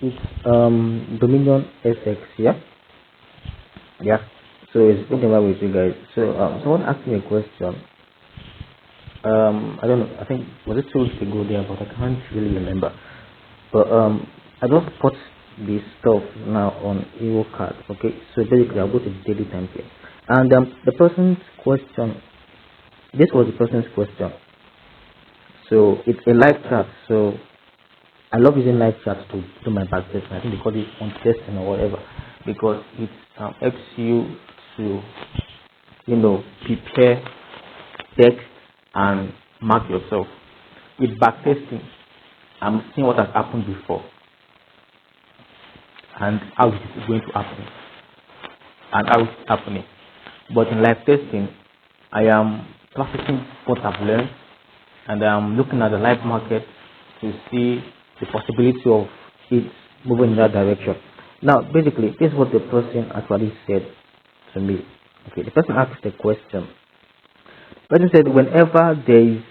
it's Dominion SX, yeah. So it's been a while with you guys. So someone asked me a question. I don't know. I think was it 2 weeks ago there, but I can't really remember. But I just put the stuff now on Euro card. Okay, so basically I'll go to the daily time here, and the person's question. This was the person's question. So it's a live chat. So I love using live chat to do my back testing. I think they call it on testing or whatever, because it helps you to prepare text and mark yourself. With back testing, I'm seeing what has happened before and how it is going to happen and how it's happening. But in live testing, I am practicing what I've learned, and I'm looking at the live market to see the possibility of it moving in that direction. Now, basically, this is what the person actually said to me. Okay, the person asked a question. The person said, whenever there is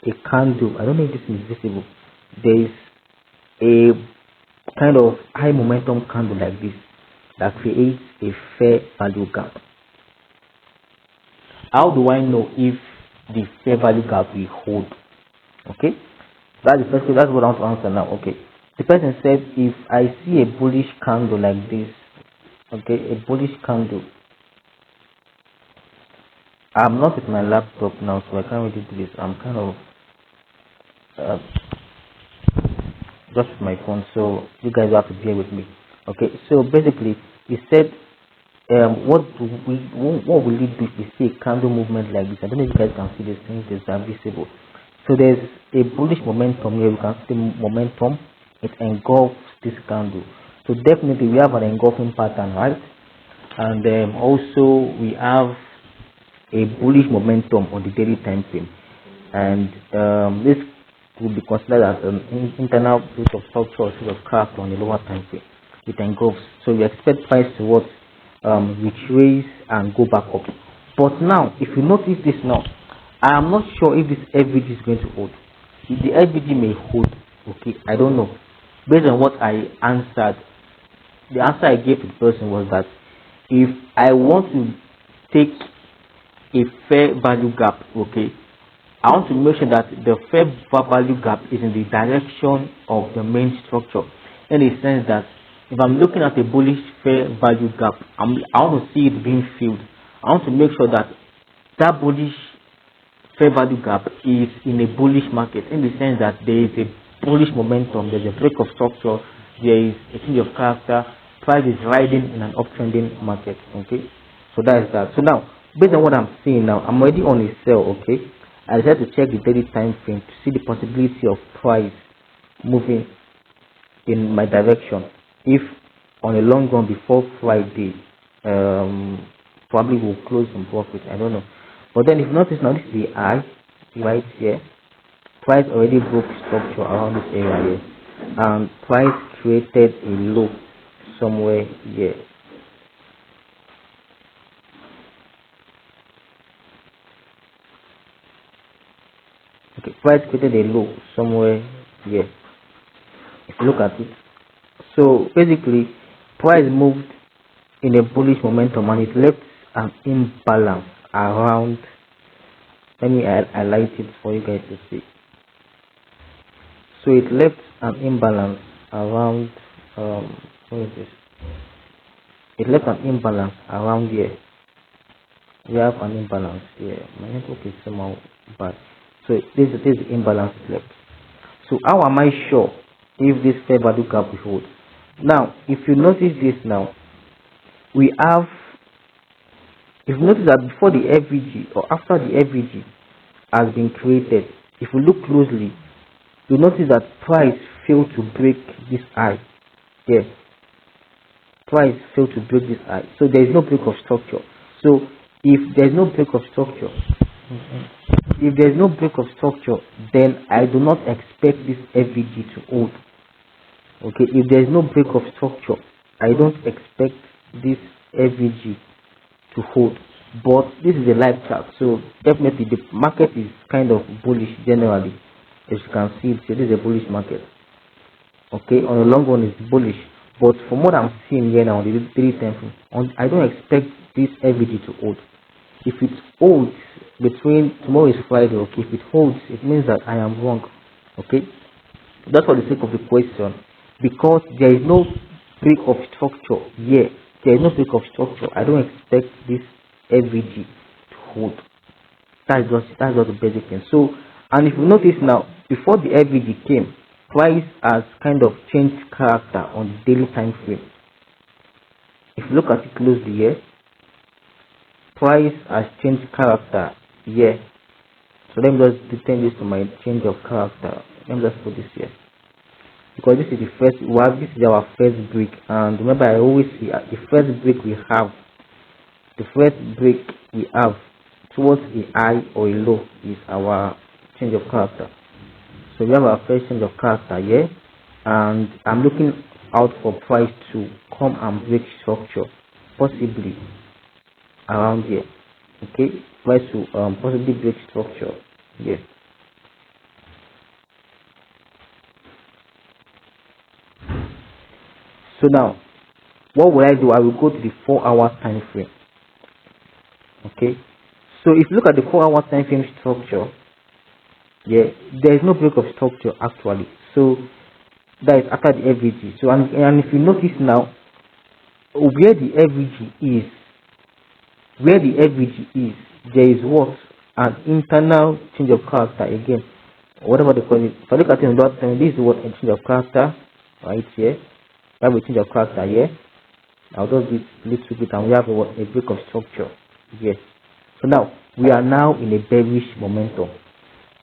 a candle, I don't know if this is visible, there is a kind of high momentum candle like this that creates a fair value gap. How do I know if the fair value gap will hold? Okay, that's the first. That's what I want to answer now. Okay, the person said, if I see a bullish candle like this, okay, a bullish candle. I'm not with my laptop now, so I can't really do this. I'm kind of just with my phone, so you guys have to bear with me. Okay, so basically, he said, what will it do if we see a candle movement like this? I don't know if you guys can see these things. These are visible. So there's a bullish momentum here. We can see the momentum. It engulfs this candle. So definitely we have an engulfing pattern, right? And also we have a bullish momentum on the daily time frame, and this will be considered as an internal piece of structure or piece of craft on the lower time frame. It engulfs. So we expect price to what retrace and go back up. But now, if you notice this now, I am not sure if this FVG is going to hold. If the FVG may hold, okay, I don't know. Based on what I answered, the answer I gave to the person was that if I want to take a fair value gap, okay, I want to make sure that the fair value gap is in the direction of the main structure, in the sense that if I'm looking at a bullish fair value gap, I want to see it being filled. I want to make sure that that bullish fair value gap is in a bullish market, in the sense that there is a bullish momentum, there's a break of structure, there is a change of character, price is riding in an uptrending market. Okay, so that is that. So now, based on what I'm seeing now, I'm already on a sell. Okay, I decided to check the daily time frame to see the possibility of price moving in my direction. If on a long run before Friday, probably will close some profit. I don't know. But then if you notice now, this is the high right here. Price already broke structure around this area here, and price created a low somewhere here. Okay, price created a low somewhere here. If you look at it, so basically, price moved in a bullish momentum and it left an imbalance around. Let me highlight it for you guys to see. So it left an imbalance around. What is this? It left an imbalance around here. We have an imbalance here. My network is somehow bad. So this is the imbalance left. So how am I sure if this fair value gap will hold? Now, if you notice this now, we have. If you notice that before the FVG or after the FVG has been created, if you look closely, you notice that price failed to break this high. Here, price failed to break this high. So there is no break of structure. So if there is no break of structure, then I do not expect this FVG to hold. Okay, if there is no break of structure, I don't expect this FVG to hold. But this is a live chart, so definitely the market is kind of bullish generally. As you can see, this is a bullish market. Okay, on the long run is bullish, but from what I'm seeing here now on the daily time frame, I don't expect this FVG to hold. If it holds between tomorrow is Friday, okay, if it holds, it means that I am wrong. Okay, that's for the sake of the question, because there is no break of structure here. There is no break of structure. I don't expect this FVG to hold. That's just the basic thing. So, and if you notice now, before the FVG came, price has kind of changed character on the daily time frame. If you look at it closely here, price has changed character here. So let me just turn this to my change of character. Let me just put this here, because this is the first. Well, this is our first break, and remember, I always see the first break we have. The first break we have towards a high or a low is our change of character. So we have our first change of character here, and I'm looking out for price to come and break structure, possibly around here. Okay, price to possibly break structure here. So now, what will I do? I will go to the 4-hour time frame. Okay, so if you look at the 4-hour time frame structure, yeah, there is no break of structure actually. So that is after the FVG. So and if you notice now, where the FVG is, there is what? An internal change of character again, whatever they call it. If I look at it on that time, this is what a change of character right here. We have a change of character here. I'll just do it a little bit, and we have a break of structure. Yes. So now we are now in a bearish momentum,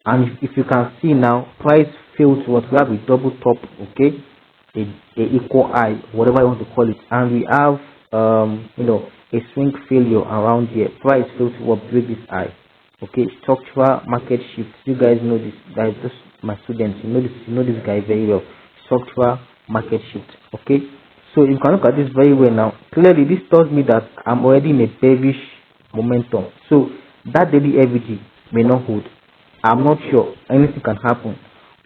and if you can see now, price failed to what? We have a double top, okay, a equal high, whatever you want to call it, and we have a swing failure around here. Price failed to what? Break this high. Okay, structural market shift. You guys know this. That is just my students. You know this guy very well. Structural market shift. Okay, so you can look at this very well now. Clearly, this tells me that I'm already in a bearish momentum. So that daily FVG may not hold. I'm not sure. Anything can happen.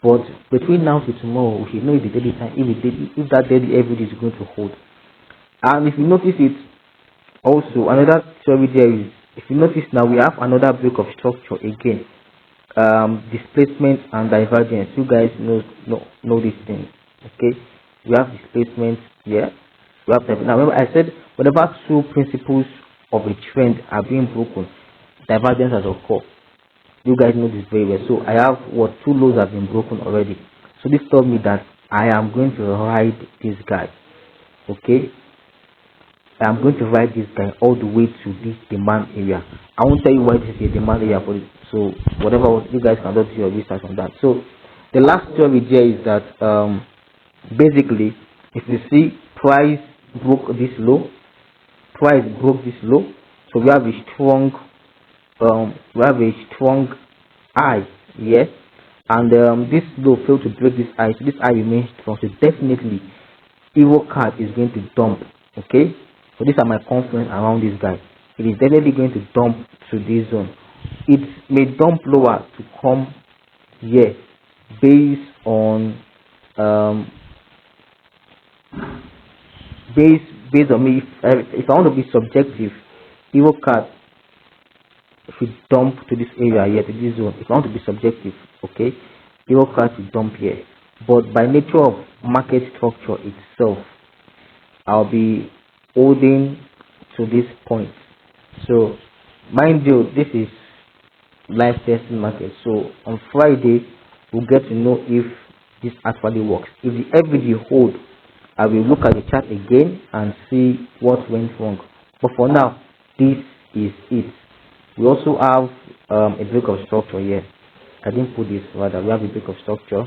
But between now to tomorrow, we should know if the daily time, if that daily FVG is going to hold. And if you notice it, also another theory there is, if you notice now, we have another break of structure again. Displacement and divergence. You guys know this thing. Okay, we have displacement here. We have now. Remember, I said whenever two principles of a trend are being broken, divergence has occurred. You guys know this very well. So I have what? Two lows have been broken already. So this told me that I am going to ride this guy. Okay, I am going to ride this guy all the way to this demand area. I won't tell you why this is a demand area for it. So whatever, you guys can do your research on that. So the last theory there is that basically, if you see, price broke this low. Price broke this low. So we have a strong high, yes, and this low failed to break this high, so this high remains strong. So definitely euro card is going to dump. Okay, so these are my confidence around this guy. It is definitely going to dump to this zone. It may dump lower to come here based on based on me. If I want to be subjective, euro card should dump to this area here, to this zone. If I want to be subjective, okay, euro card should dump here. But by nature of market structure itself, I'll be holding to this point. So mind you, this is live testing market. So on Friday, we'll get to know if this actually works. If the FVG hold, I will look at the chart again and see what went wrong. But for now, this is it. We also have a break of structure here. I didn't put this, rather we have a break of structure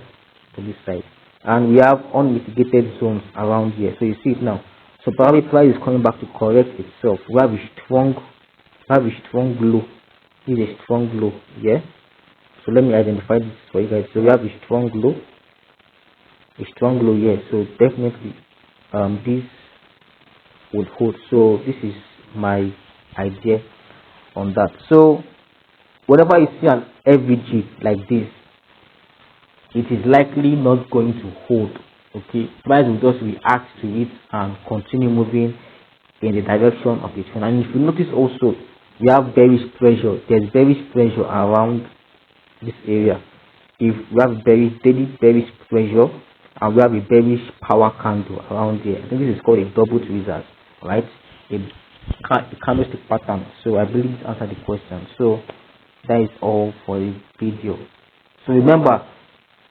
to this side, and we have unmitigated zones around here. So you see it now. So probably price is coming back to correct itself. We have a strong low. This is a strong low, yeah. So let me identify this for you guys. So we have a strong low here. So definitely this would hold. So this is my idea on that. So whenever you see an FVG like this, it is likely not going to hold. Okay, price will just react to it and continue moving in the direction of the trend. And if you notice also, we have bearish pressure. There's bearish pressure around this area. If we have daily bearish pressure and we have a bearish power candle around here, I think this is called a double tweezers, right? A candlestick pattern. So I believe this answered the question. So that is all for the video. So remember,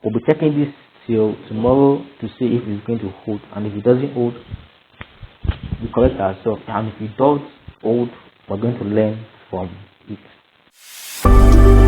we'll be checking this till tomorrow to see if it's going to hold, and if it doesn't hold, we correct ourselves, and if it does hold, we're going to learn from it.